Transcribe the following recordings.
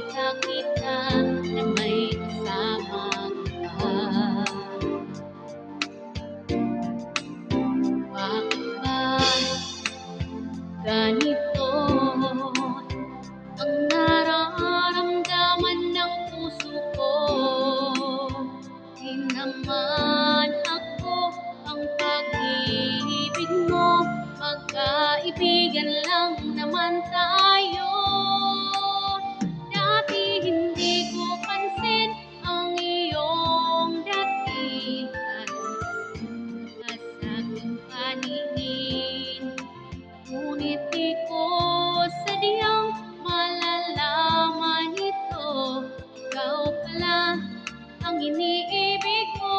makita kita na may kasamang iba. Bakit ba ganito ang nararamdaman ng puso ko? Di naman ako ang pag-ibig mo, magkaibigan lang naman tayo. Dati hindi ko pansin ang iyong datingan sa aking paningin, ngunit di ko sadyang malalaman ito. Ikaw pala ang iniibig ko.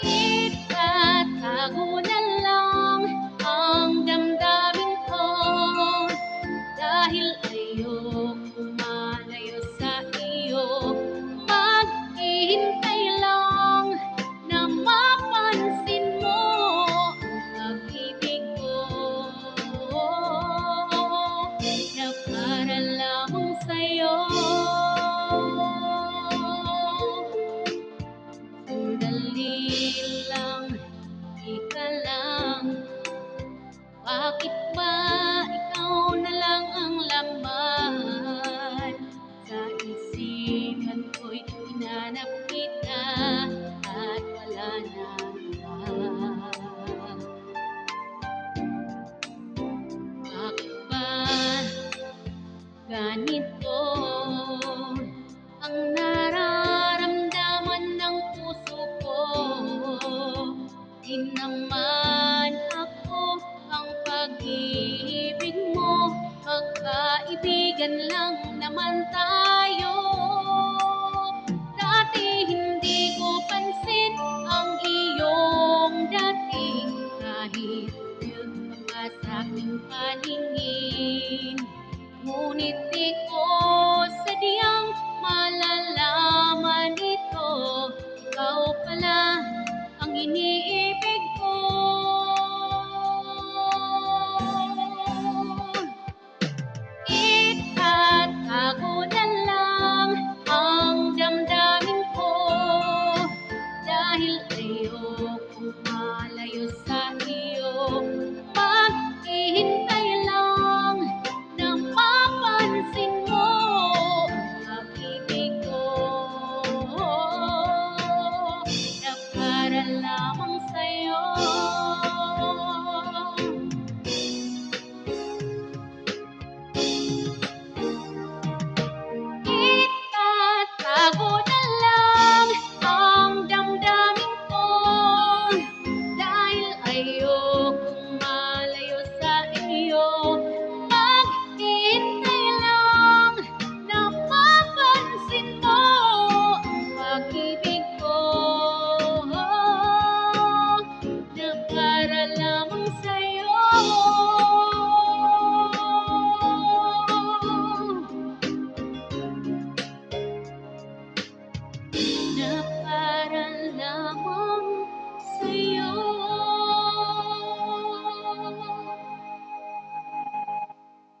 Itatago na lang ang damdamin ko, dahil ayoko malayo sa iyo. Maghihintay lang na mapansin mo ang pag-ibig ko, na para lamang sa'yo. Sandali lang, ika lang, bakit ba ikaw na lang ang laman sa isipan ko'y hinanap kita at wala na iba? Bakit ba ganito ang nararamdaman ng puso ko? Di naman ako ang pag-ibig mo, magkaibigan lang naman tayo. Dati hindi ko pansin ang iyong dating, kahit yun pa sa aking paningin, ngunit di ko sadyang malalaman ito. Ikaw pala ang iniibig